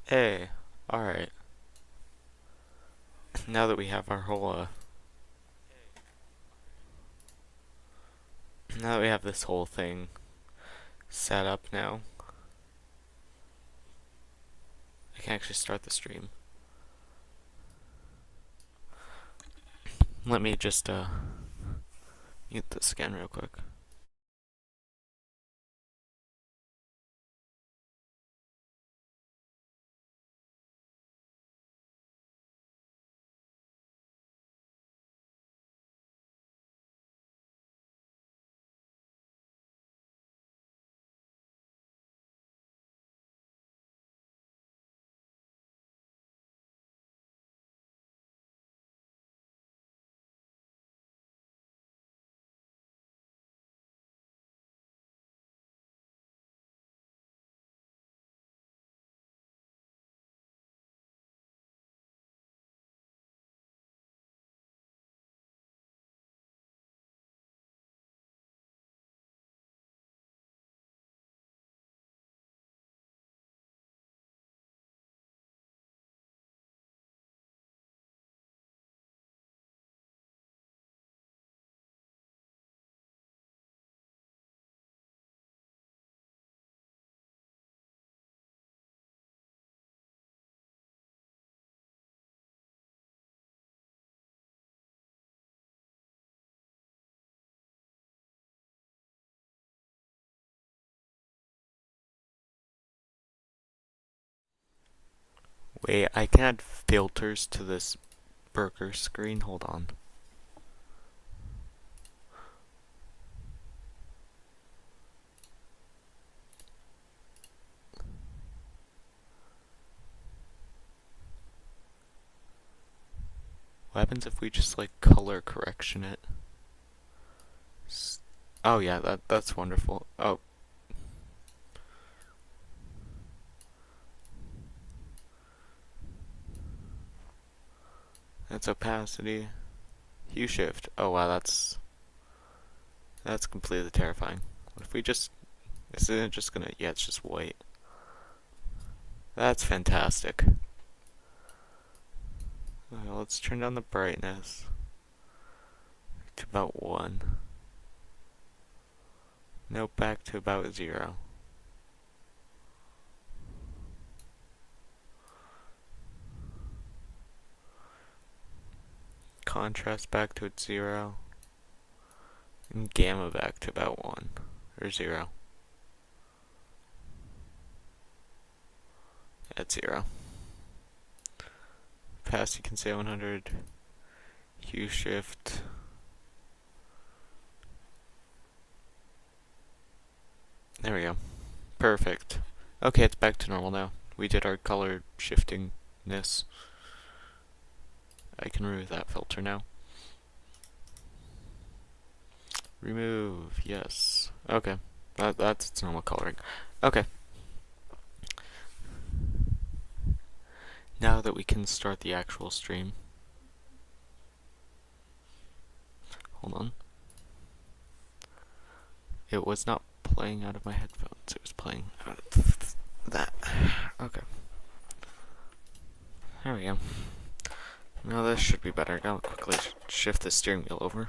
Hey, alright. Now that we have our whole, now that we have this whole thing set up now, I can actually start the stream. Let me just, mute this again real quick. Wait, I can add filters to this burger screen. Hold on. What happens if we just, like, color correction it? Oh yeah, that's wonderful. Oh, that's opacity. Hue shift. Oh wow, that's completely terrifying. What if we just, isn't it just gonna, yeah, it's just white. That's fantastic. Okay, let's turn down the brightness to about 1. Nope, back to about 0. Contrast back to its 0. And gamma back to about 1. Or 0. At 0. Pass, you can say 100. Hue shift. There we go. Perfect. Okay, it's back to normal now. We did our color shiftingness. I can remove that filter now. Remove, yes. Okay, that's its normal coloring. Okay. Now that we can start the actual stream. Hold on. It was not playing out of my headphones, it was playing out of that. Okay. There we go. Now this should be better. I'll quickly shift the steering wheel over.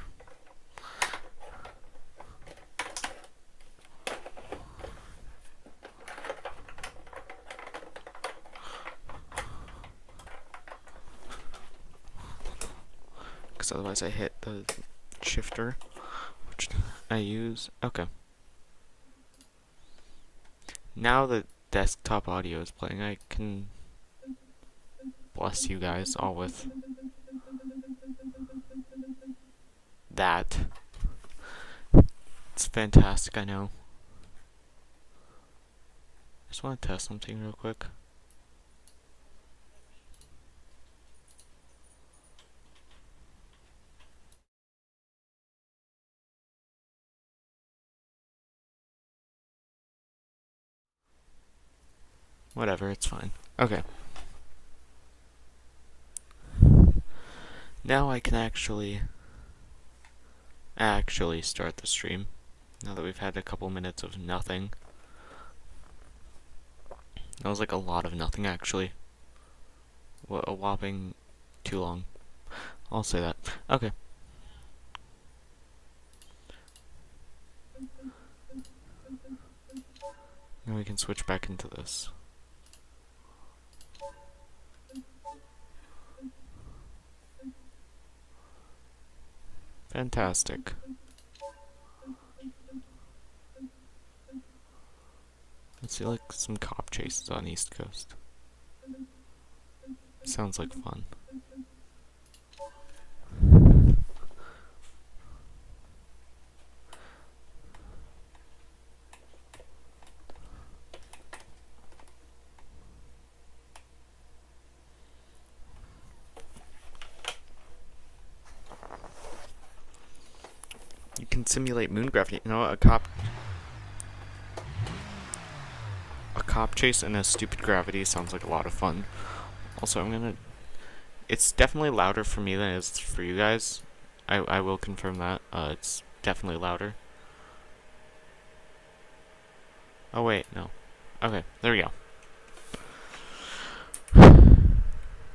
Because otherwise I hit the shifter, which I use. Okay. Now that desktop audio is playing, I can bless you guys all with that. It's fantastic, I know. Just want to test something real quick. Whatever, it's fine. Okay. Now I can actually start the stream. Now that we've had a couple minutes of nothing. That was like a lot of nothing, actually. A whopping too long. I'll say that. Okay. Now we can switch back into this. Fantastic. Let's see like some cop chases on East Coast. Sounds like fun. You can simulate moon gravity. You know, a cop chase in a stupid gravity sounds like a lot of fun. Also, it's definitely louder for me than it is for you guys. I will confirm that. It's definitely louder. Oh wait, no. Okay, there we go.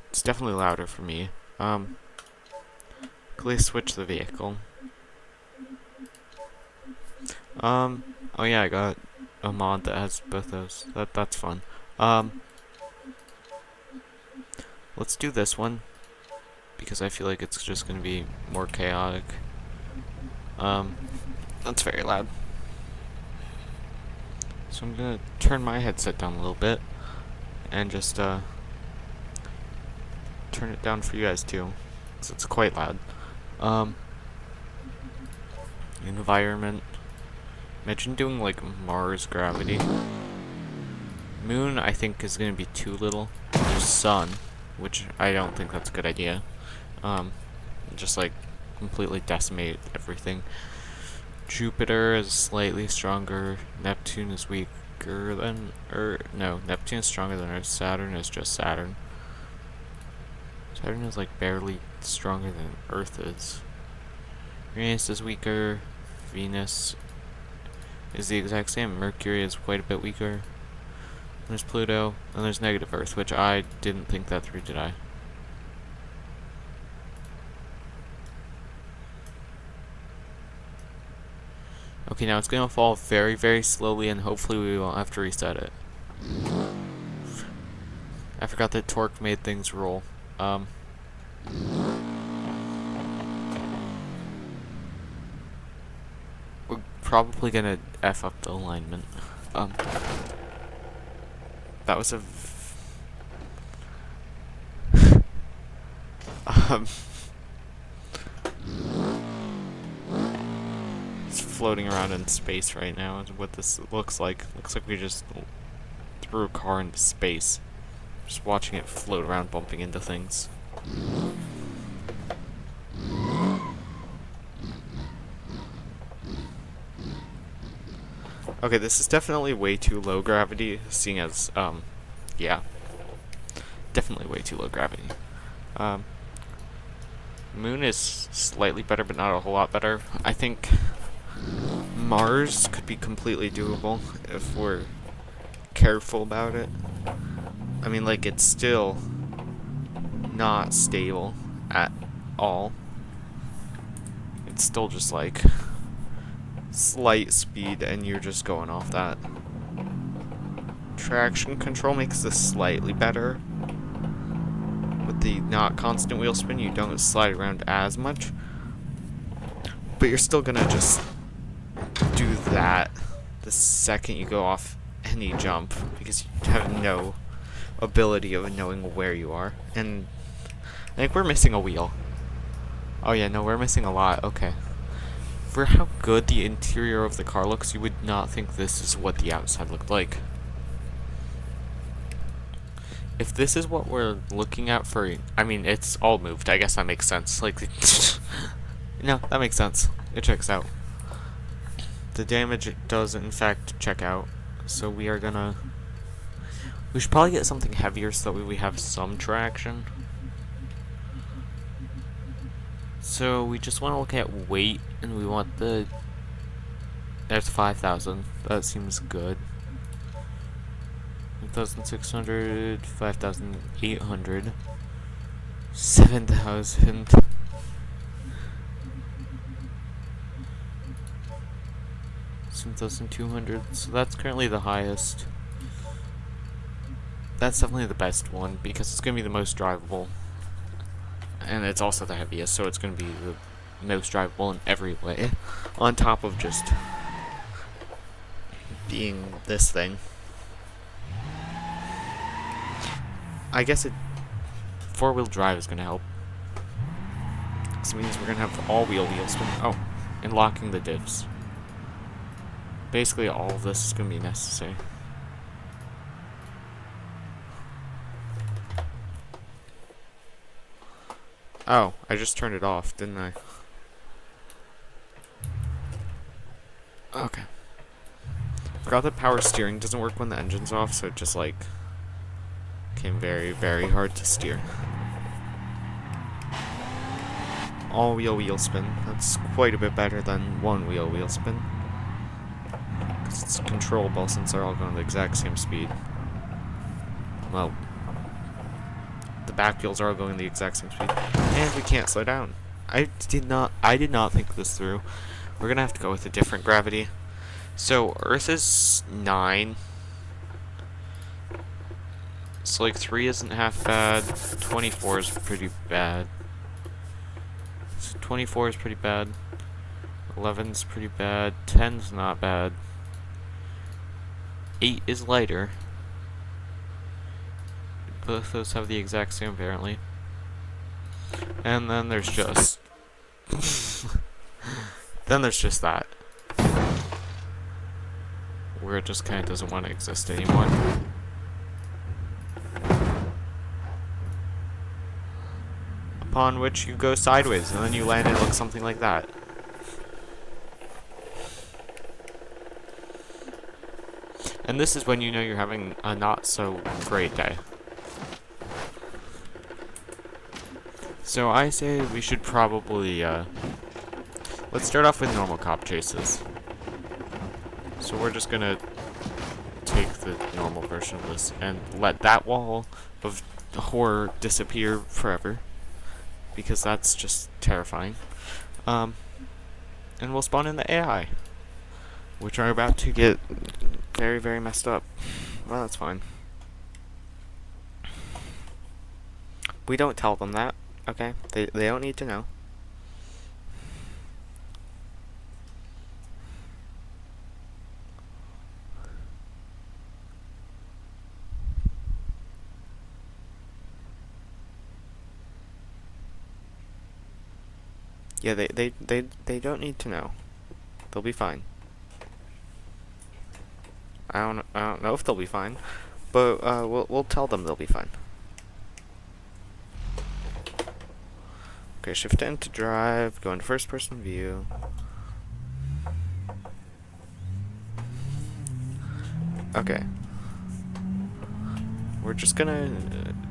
It's definitely louder for me. Please switch the vehicle. Oh yeah, I got a mod that has both those. That's fun. Let's do this one because I feel like it's just gonna be more chaotic. That's very loud. So I'm gonna turn my headset down a little bit and just turn it down for you guys too, because it's quite loud. Environment. Imagine doing like Mars gravity. Moon, I think, is gonna be too little. There's sun, which I don't think that's a good idea. Just like completely decimate everything. Jupiter is slightly stronger. Neptune is weaker than no, Neptune is stronger than Earth. Saturn is just Saturn. Saturn is like barely stronger than Earth is. Uranus is weaker. Venus is the exact same. Mercury is quite a bit weaker. There's Pluto, and there's negative Earth, which I didn't think that through, did I? Okay, now it's gonna fall very, very slowly, and hopefully we won't have to reset it. I forgot that torque made things roll. We're probably gonna F up the alignment. That was a it's floating around in space right now is what this looks like. Looks like we just threw a car into space. Just watching it float around, bumping into things. Okay, this is definitely way too low gravity, seeing as, yeah. Definitely way too low gravity. Moon is slightly better, but not a whole lot better. I think Mars could be completely doable if we're careful about it. I mean, like, it's still not stable at all. It's still just like slight speed and you're just going off that. Traction control makes this slightly better. With the not constant wheel spin, you don't slide around as much. But you're still gonna just do that the second you go off any jump, because you have no ability of knowing where you are. And I think we're missing a wheel. Oh yeah, no, we're missing a lot. Okay. For how good the interior of the car looks, you would not think this is what the outside looked like. If this is what we're looking at for, I mean, it's all moved. I guess that makes sense. Like, no, that makes sense. It checks out. The damage does, in fact, check out. So we are gonna... We should probably get something heavier so that way we have some traction. So we just want to look at weight, and we want the... There's 5,000. That seems good. 5,600, 5,800, 7,000. 7,200, so that's currently the highest. That's definitely the best one because it's going to be the most drivable. And it's also the heaviest, so it's going to be the most drivable in every way. On top of just being this thing. I guess four-wheel drive is going to help. This means we're going to have all-wheel wheel spin. Oh, and locking the diffs. Basically, all of this is going to be necessary. Oh, I just turned it off, didn't I? Okay. Forgot that power steering doesn't work when the engine's off, so it just, like, became very, very hard to steer. All-wheel wheel spin. That's quite a bit better than one-wheel wheel spin. Because it's controllable since they're all going the exact same speed. Well, the back wheels are all going the exact same speed. And we can't slow down. I did not think this through. We're gonna have to go with a different gravity. So Earth is 9. So like 3 isn't half bad. 24 is pretty bad. So 24 is pretty bad. 11's pretty bad. 10's not bad. 8 is lighter. Both those have the exact same apparently. And then there's just then there's just that. Where it just kinda doesn't want to exist anymore. Upon which you go sideways and then you land and it looks something like that. And this is when you know you're having a not so great day. So I say we should probably, let's start off with normal cop chases. So we're just gonna take the normal version of this and let that wall of horror disappear forever. Because that's just terrifying. And we'll spawn in the AI. Which are about to get very, very messed up. Well, that's fine. We don't tell them that. Okay, they don't need to know. Yeah, they don't need to know. They'll be fine. I don't know if they'll be fine, but we'll tell them they'll be fine. Okay, shift into drive, go into first person view. Okay. We're just gonna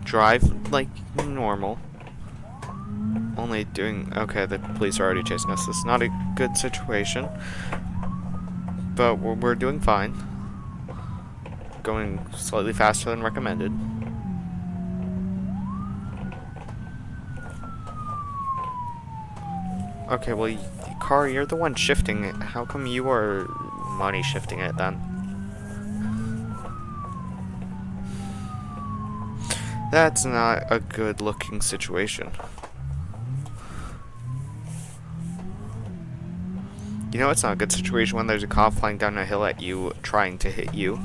drive like normal. Only doing... Okay, the police are already chasing us. This is not a good situation. But we're doing fine. Going slightly faster than recommended. Okay, well, car, you're the one shifting it. How come you are money shifting it then? That's not a good looking situation. You know it's not a good situation when there's a cop flying down a hill at you trying to hit you.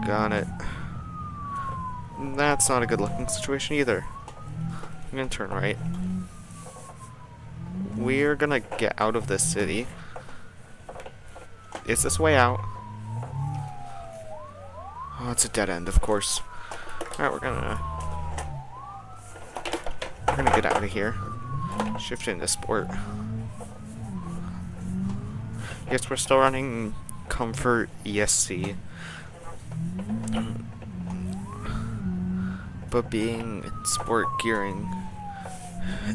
Got it. That's not a good looking situation either. I'm gonna turn right. We're gonna get out of this city. Is this way out? Oh, it's a dead end, of course. Alright, we're gonna get out of here. Shift into sport. Yes, we're still running Comfort ESC. But being sport gearing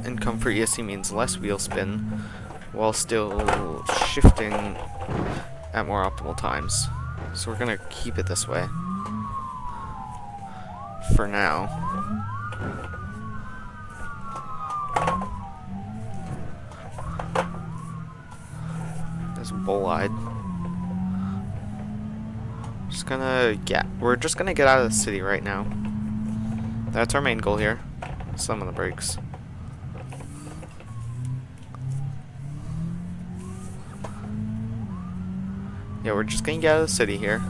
and Comfort ESC means less wheel spin, while still shifting at more optimal times. So we're gonna keep it this way for now. There's bull-eyed. We're just gonna get out of the city right now. That's our main goal here. Slam on the brakes. Yeah, we're just gonna get out of the city here.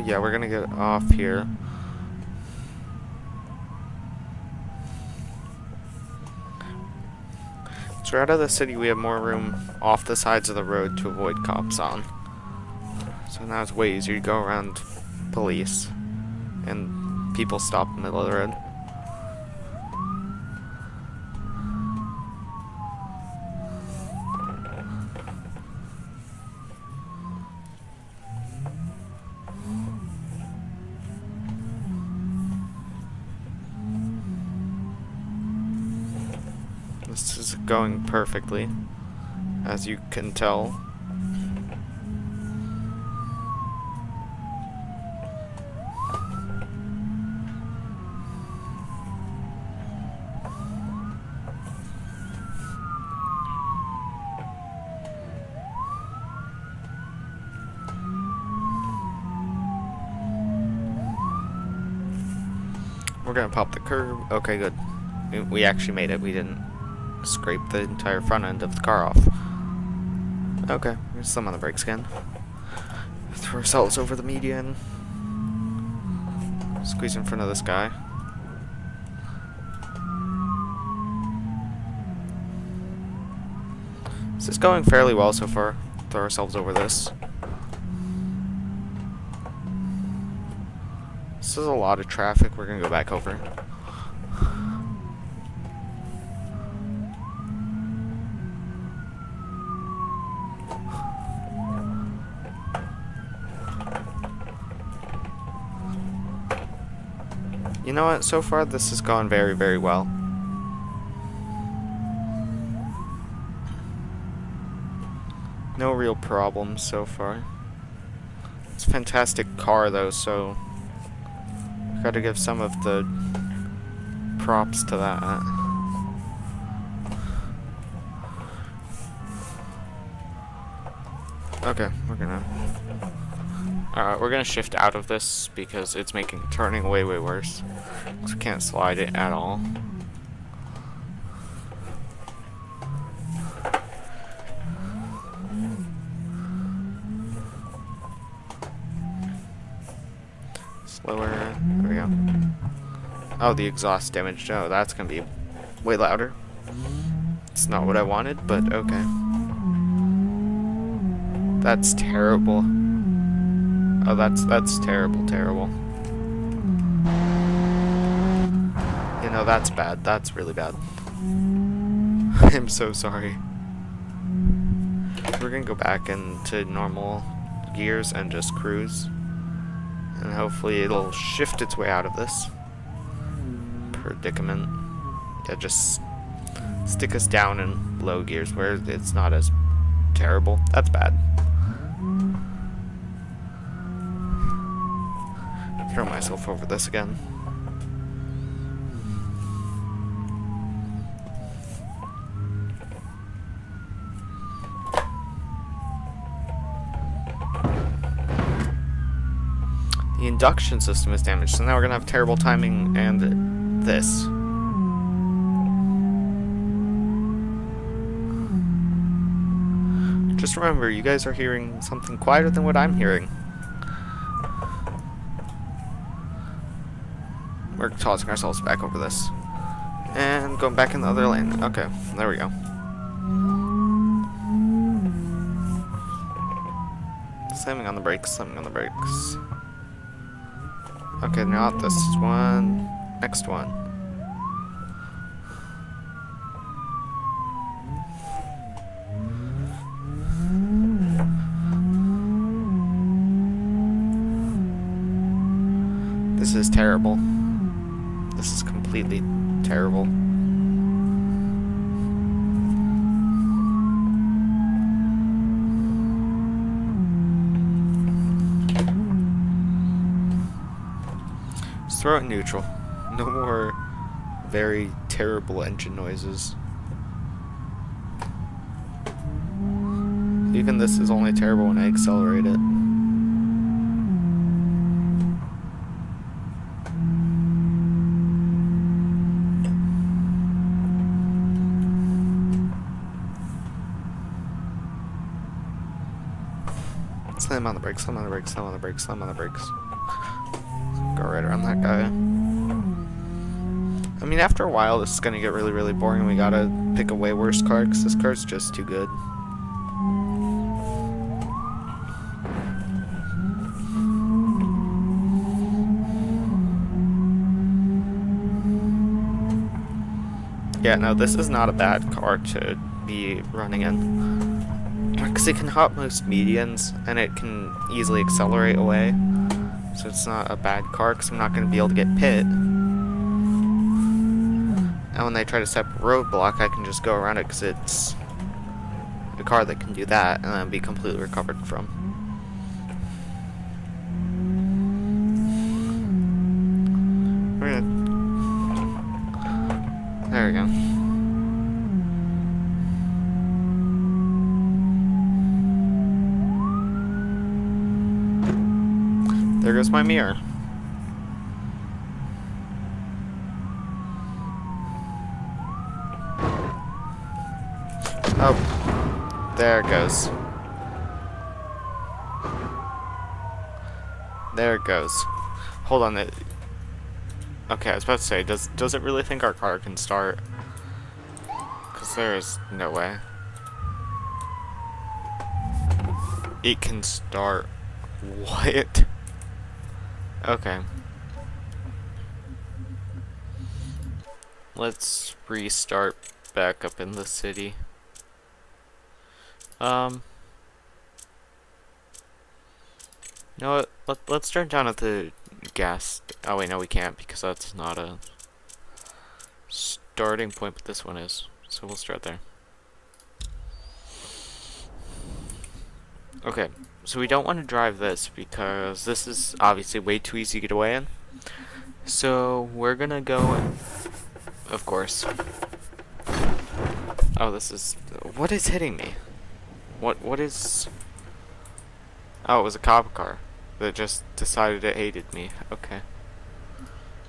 Yeah, we're gonna get off here. So out of the city, we have more room off the sides of the road to avoid cops on. So now it's way easier to go around police and people stop in the middle of the road. This is going perfectly, as you can tell. We're gonna pop the curb. Okay, good. We actually made it. We didn't scrape the entire front end of the car off. Okay, we're slam on the brakes again. Throw ourselves over the median. Squeeze in front of this guy. This is going fairly well so far. Throw ourselves over this. This is a lot of traffic. We're gonna go back over. You know what? So far, this has gone very, very well. No real problems so far. It's a fantastic car, though, so gotta give some of the props to that. Okay, we're gonna shift out of this because it's making turning way worse. So we can't slide it at all. Slower. There we go. Oh, the exhaust damage. Oh, that's gonna be way louder. It's not what I wanted, but okay. That's terrible. Oh, that's terrible. You know, that's bad. That's really bad. I'm so sorry. We're gonna go back into normal gears and just cruise. And hopefully it'll shift its way out of this predicament. Yeah, just stick us down in low gears where it's not as terrible. That's bad. Throw myself over this again. The induction system is damaged, so now we're gonna have terrible timing and this. Just remember, you guys are hearing something quieter than what I'm hearing. We're tossing ourselves back over this. And going back in the other lane. Okay, there we go. Slamming on the brakes, Okay, not this one. Next one. terrible. This is completely terrible. Just throw it in neutral. No more very terrible engine noises. Even this is only terrible when I accelerate it. Slam on the brakes, slam on the brakes, slam on the brakes, slam on the brakes. Go right around that guy. I mean, after a while, this is gonna get really, really boring. We gotta pick a way worse car, because this car's just too good. Yeah, no, this is not a bad car to be running in. Because it can hop most medians, and it can easily accelerate away. So it's not a bad car, because I'm not going to be able to get pit. And when they try to set up a roadblock, I can just go around it, because it's a car that can do that, and then be completely recovered from. We're gonna... There we go. There goes my mirror. Oh, there it goes. There it goes. Hold on. Okay, I was about to say, does it really think our car can start? Because there is no way. It can start. What? Okay. Let's restart back up in the city. You know what? Let's start down at the gas. Oh wait, no, we can't because that's not a starting point, but this one is. So we'll start there. Okay, so we don't want to drive this because this is obviously way too easy to get away in. So we're gonna go, of course. Oh, this is, what is hitting me? What is? Oh, it was a cop car that just decided it hated me. Okay.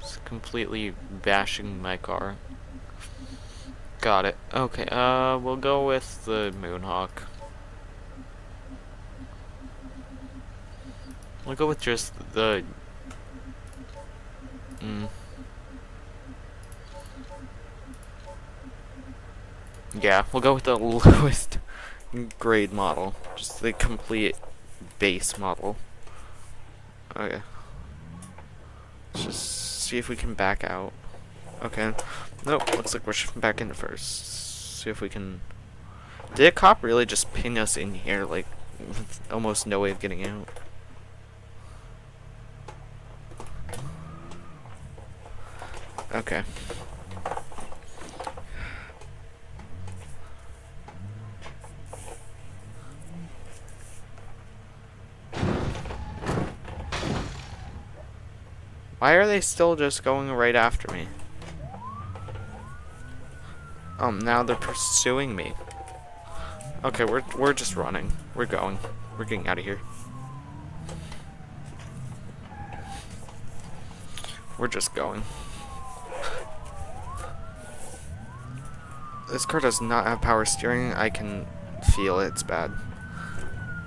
Just completely bashing my car. Got it. Okay, we'll go with the Moonhawk. We'll go with just the... Yeah, we'll go with the lowest grade model. Just the complete base model. Okay. Let's just see if we can back out. Okay. Nope, looks like we're shifting back in first. See if we can... Did a cop really just pin us in here, like, with almost no way of getting out? Okay. Why are they still just going right after me? Now they're pursuing me. Okay, we're just running. We're going. We're getting out of here. We're just going. This car does not have power steering. I can feel it. It's bad.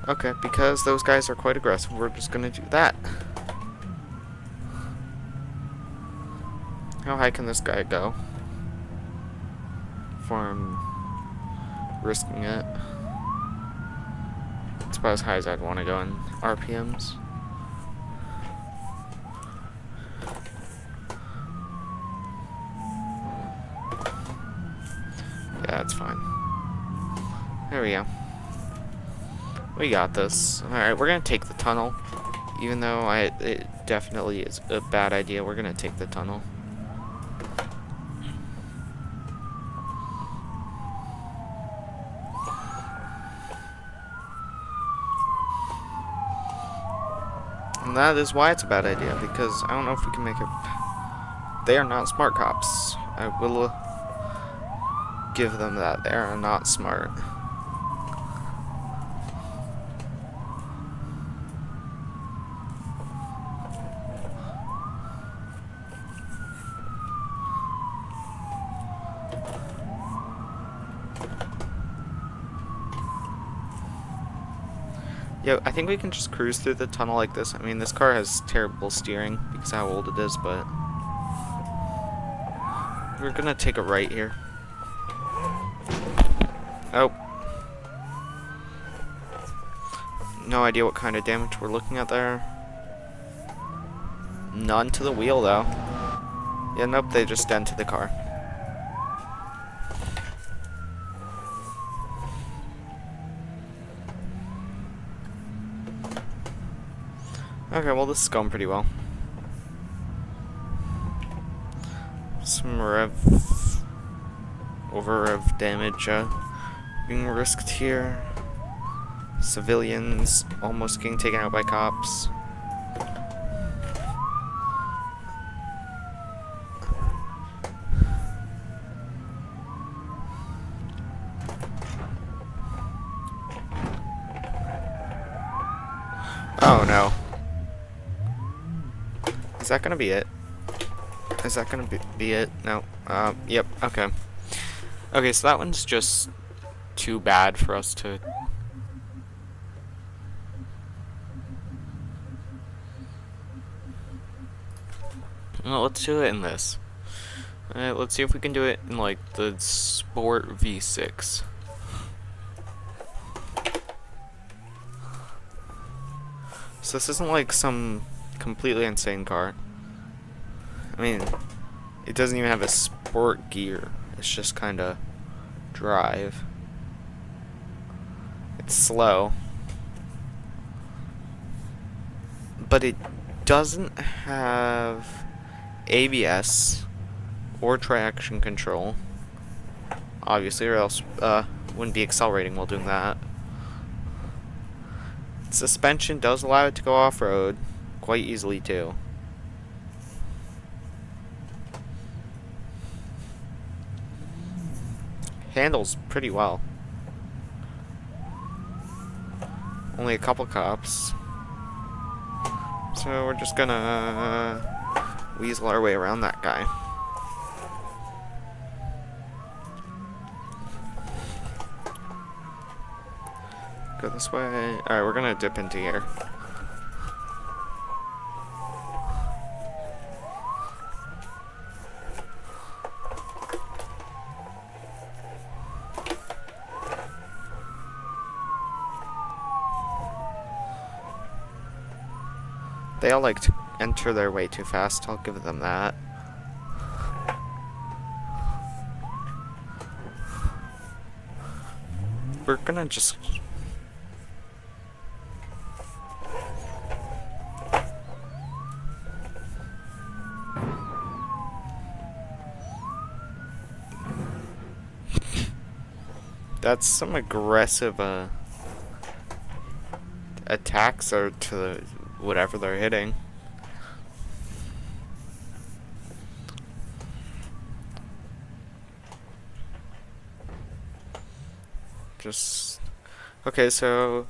Okay, because those guys are quite aggressive, we're just gonna do that. How high can this guy go? Before I'm risking it. It's about as high as I'd want to go in RPMs. Yeah, that's fine. There we go. We got this. Alright, we're gonna take the tunnel. Even though it definitely is a bad idea, we're gonna take the tunnel. And that is why it's a bad idea, because I don't know if we can make it. They are not smart cops. I will give them that. They are not smart. Yo, I think we can just cruise through the tunnel like this. I mean, this car has terrible steering because of how old it is, but we're gonna take a right here. Oh. No idea what kind of damage we're looking at there. None to the wheel, though. Yeah, nope, they just dented the car. Okay, well, this is going pretty well. Some over rev damage being risked here. Civilians almost getting taken out by cops. Oh no. Is that gonna be it? Is that gonna be it? No. Yep, okay. Okay, so that one's just too bad for us to... Well, let's do it in this. Alright, let's see if we can do it in, like, the Sport V6. So this isn't like some completely insane car. I mean, it doesn't even have a sport gear. It's just kind of drive. It's slow. But it doesn't have ABS or traction control. Obviously, or else wouldn't be accelerating while doing that. Suspension does allow it to go off-road quite easily too. Handles pretty well. Only a couple cops. So we're just gonna weasel our way around that guy. Go this way. Alright, we're gonna dip into here. They all like to enter their way too fast, I'll give them that. We're gonna just... That's some aggressive attacks or to whatever they're hitting. Just okay, so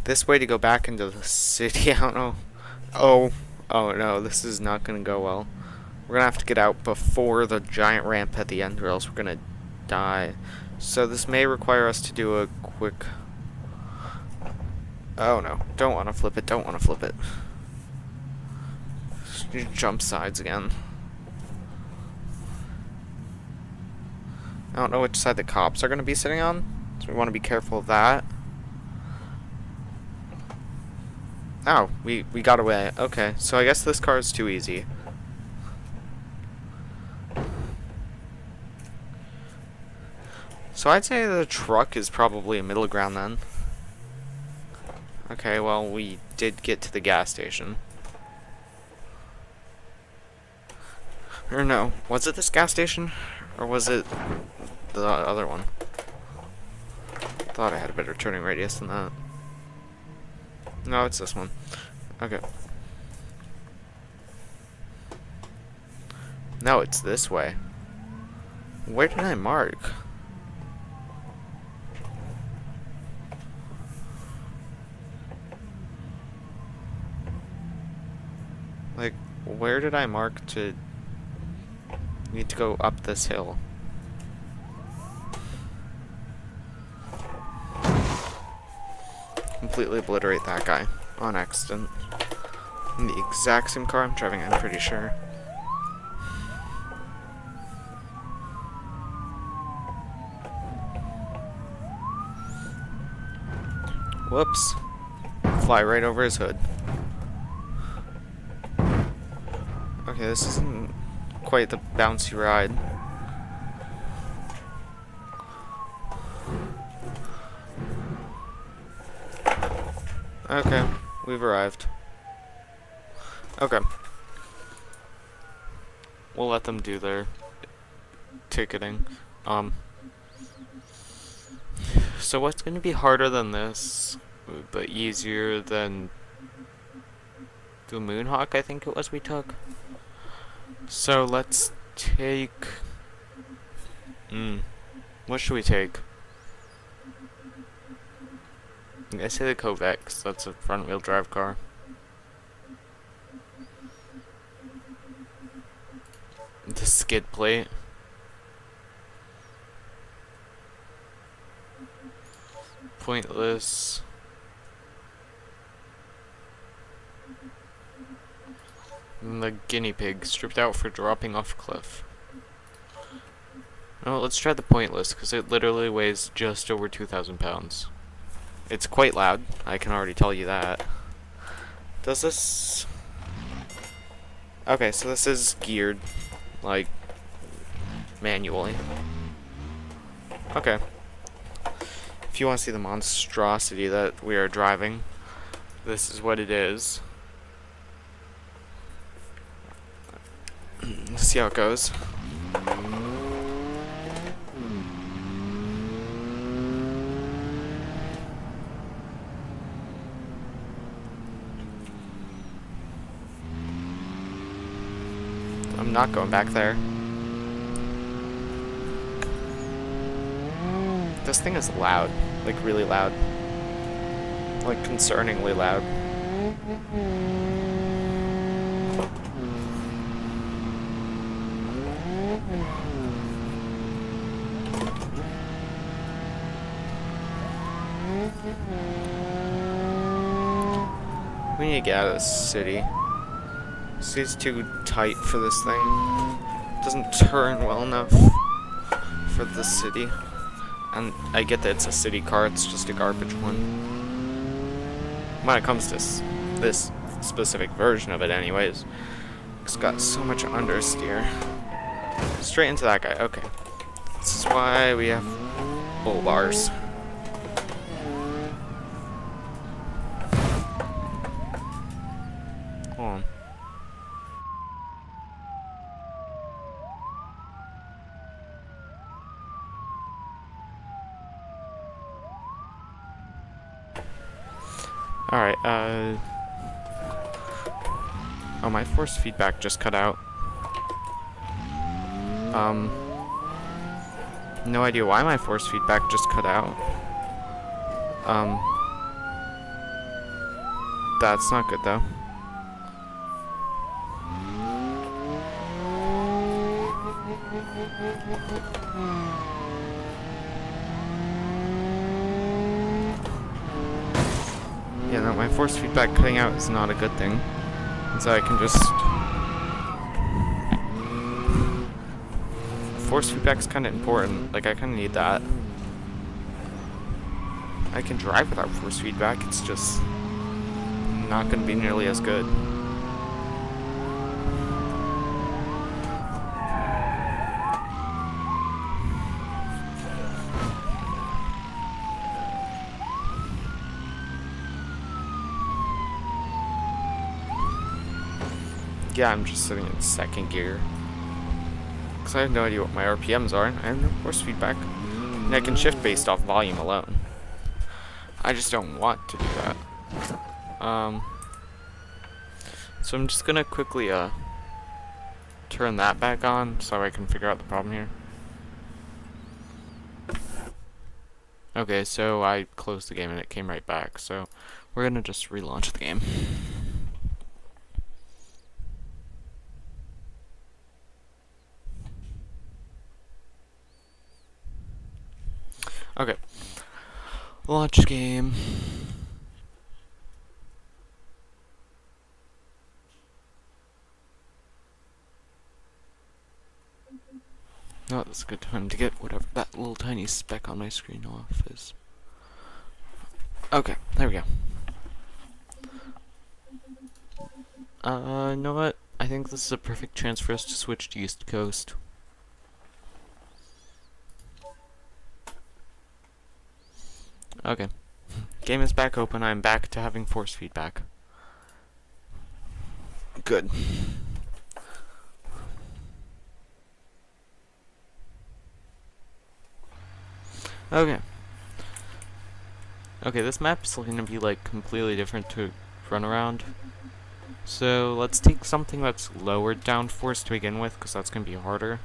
this way to go back into the city, I don't know. Oh no, this is not gonna go well. We're gonna have to get out before the giant ramp at the end or else we're gonna die. So this may require us to do a quick... Oh no, don't want to flip it, don't want to flip it. Just jump sides again. I don't know which side the cops are going to be sitting on, so we want to be careful of that. Oh, we got away. Okay, so I guess this car is too easy. So I'd say the truck is probably a middle ground then. Okay, well, we did get to the gas station. Or no, was it this gas station? Or was it the other one? Thought I had a better turning radius than that. No, it's this one. Okay. No, it's this way. Where did I mark? Like, where did I mark to need to go up this hill? Completely obliterate that guy on accident. In the exact same car I'm driving, I'm pretty sure. Whoops. Fly right over his hood. Okay, this isn't quite the bouncy ride. Okay, we've arrived. Okay. We'll let them do their ticketing. So what's going to be harder than this, but easier than the Moonhawk, I think it was we took? So let's take... what should we take? I say the Kovacs, that's a front-wheel drive car. The skid plate. Pointless. And the guinea pig, stripped out for dropping off cliff. Oh, let's try the pointless, because it literally weighs just over 2,000 pounds. It's quite loud, I can already tell you that. Does this... Okay, so this is geared, like, manually. Okay. If you want to see the monstrosity that we are driving, this is what it is. See how it goes. I'm not going back there. This thing is loud, like really loud. Like concerningly loud. We need to get out of this city. This city's too tight for this thing. It doesn't turn well enough for the city. And I get that it's a city car, it's just a garbage one. When it comes to this specific version of it anyways. It's got so much understeer. Straight into that guy, okay. This is why we have bull bars. Hold on. Alright, oh, my force feedback just cut out. No idea why my force feedback just cut out. That's not good though. Yeah, no, my force feedback cutting out is not a good thing. And so I can just... Force feedback's kind of important. Like, I kind of need that. I can drive without force feedback, it's just not going to be nearly as good. Yeah, I'm just sitting in second gear. Because I have no idea what my RPMs are, and I have no force feedback. And I can shift based off volume alone. I just don't want to do that. So I'm just gonna quickly, turn that back on so I can figure out the problem here. Okay, so I closed the game and it came right back, so we're gonna just relaunch the game. Okay. Launch game. Oh, that's a good time to get whatever that little tiny speck on my screen off is. Okay, there we go. You know what? I think this is a perfect chance for us to switch to East Coast. Okay. Game is back open. I'm back to having force feedback. Good. Okay. Okay, this map is going to be like completely different to run around. So let's take something that's lowered downforce to begin with, because that's going to be harder.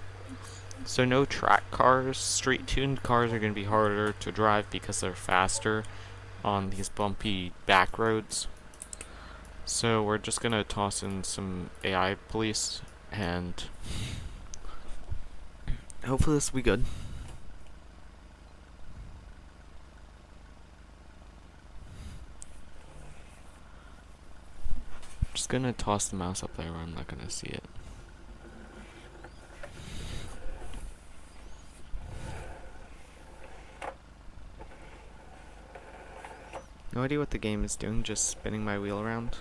So no track cars. Straight tuned cars are going to be harder to drive because they're faster on these bumpy back roads. So we're just going to toss in some AI police and hopefully this will be good. Just gonna toss the mouse up there where I'm not gonna see it. No idea what the game is doing, just spinning my wheel around.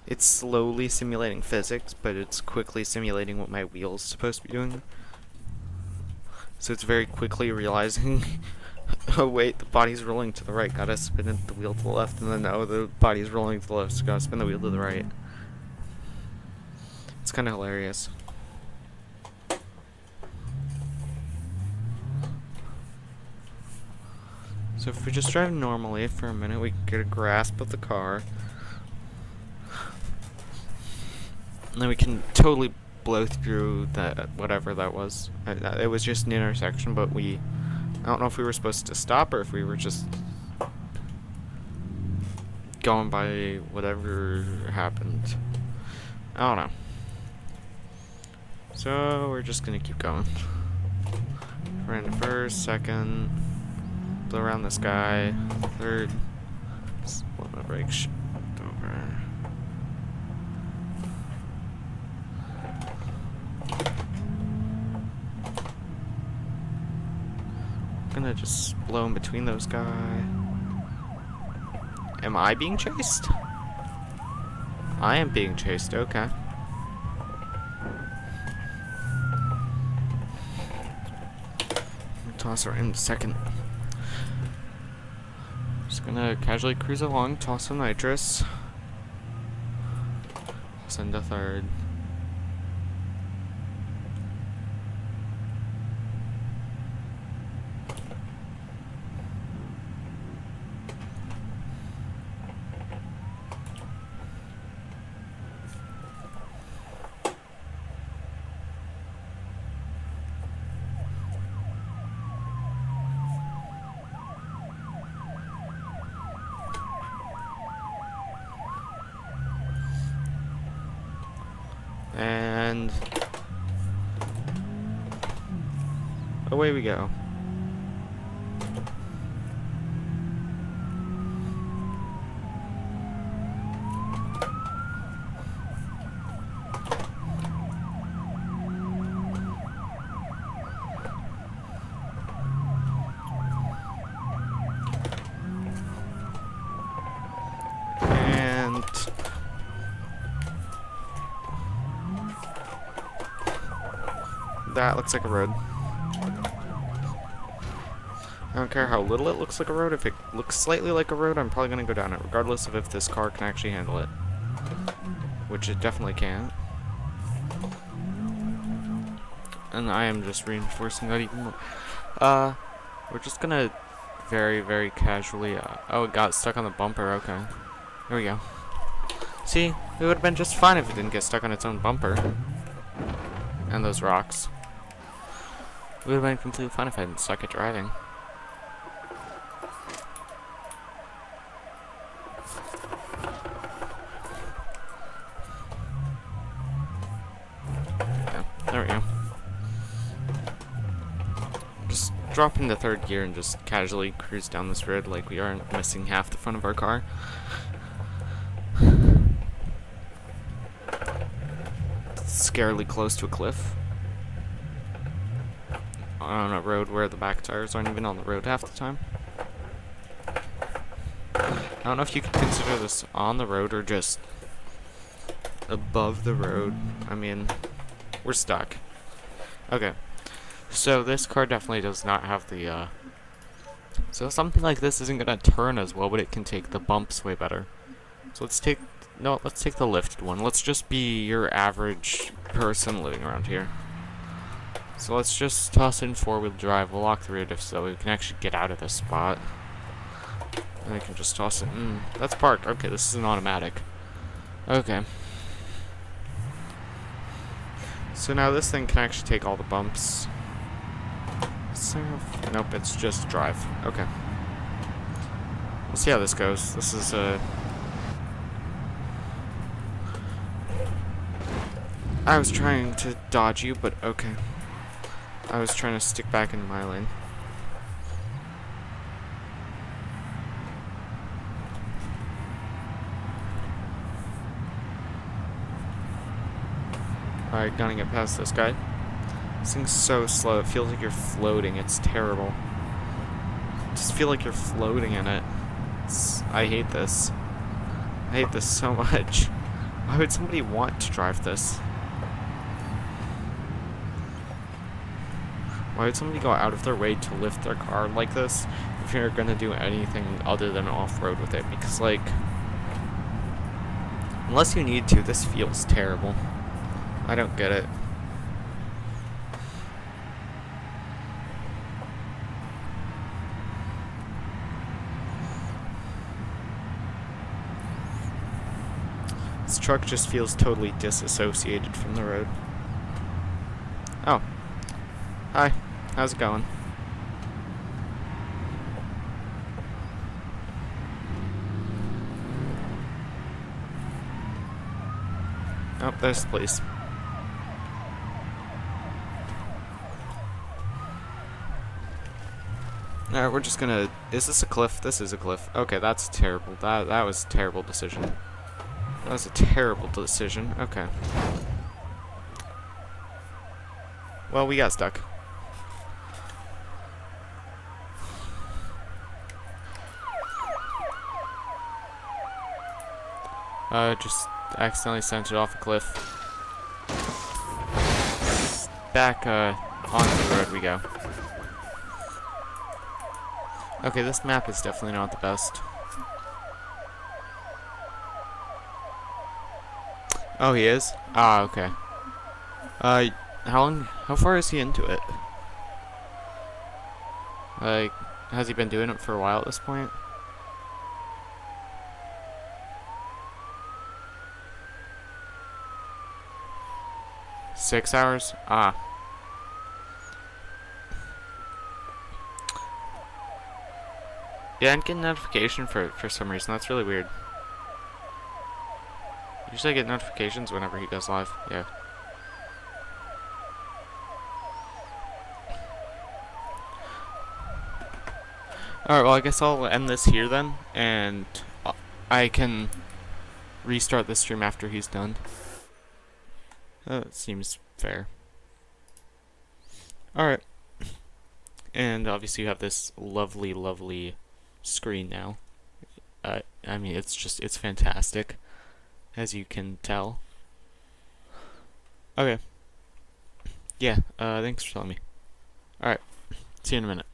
It's slowly simulating physics, but it's quickly simulating what my wheel's supposed to be doing. So it's very quickly realizing, oh wait, the body's rolling to the right, gotta spin the wheel to the left, and then oh, the body's rolling to the left, so gotta spin the wheel to the right. It's kinda hilarious. So if we just drive normally for a minute, we can get a grasp of the car. And then we can totally blow through that, whatever that was. It was just an intersection, but I don't know if we were supposed to stop or if we were just going by whatever happened. I don't know. So we're just gonna keep going. We're in first, second, blow around this guy, third, split my brake, shift over. Gonna just blow in between those guys. Am I being chased? I am being chased, okay. Toss her in second. Just gonna casually cruise along, toss some nitrous. Send a third. And away we go. And that looks like a road. I don't care how little it looks like a road. If it looks slightly like a road, I'm probably going to go down it, regardless of if this car can actually handle it. which it definitely can't. And I am just reinforcing that even more. We're just gonna very, very casually, oh, it got stuck on the bumper, okay. There we go. See, it would have been just fine if it didn't get stuck on its own bumper. And those rocks. It would have been completely fine if I didn't suck at driving. Yeah, there we go. Just drop into third gear and just casually cruise down this road like we aren't missing half the front of our car. Scarily close to a cliff. On a road where the back tires aren't even on the road half the time. I don't know if you could consider this on the road or just above the road. I mean, we're stuck. Okay. So this car definitely does not have the, so something like this isn't gonna turn as well, but it can take the bumps way better. So let's take the lifted one. Let's just be your average person living around here. So let's just toss in four-wheel drive. We'll lock the rear diff so we can actually get out of this spot. And I can just toss it. That's parked. Okay, this is an automatic. Okay. So now this thing can actually take all the bumps. Nope, it's just drive. Okay. We'll see how this goes. This is I was trying to dodge you, but okay. I was trying to stick back in my lane. Alright, gonna get past this guy. This thing's so slow, it feels like you're floating. It's terrible. Just feel like you're floating in it. I hate this. I hate this so much. Why would somebody want to drive this? Why would somebody go out of their way to lift their car like this if you're gonna do anything other than off-road with it? Because, like, unless you need to, this feels terrible. I don't get it. This truck just feels totally disassociated from the road. Oh. Hi. How's it going? Oh, there's the police. Alright, we're just gonna... Is this a cliff? This is a cliff. Okay, that's terrible. That was a terrible decision. That was a terrible decision. Okay. Well, we got stuck. Just accidentally sent it off a cliff. Back, onto the road we go. Okay, this map is definitely not the best. Oh, he is? Ah, okay. How far is he into it? Like, has he been doing it for a while at this point? Six hours? Ah. Yeah, I didn't get a notification for some reason. That's really weird. Usually I get notifications whenever he goes live. Yeah. Alright, well I guess I'll end this here then, and I can restart the stream after he's done. That seems fair. Alright. And obviously you have this lovely, lovely screen now. I mean, it's fantastic, as you can tell. Okay. Yeah, thanks for telling me. Alright, see you in a minute.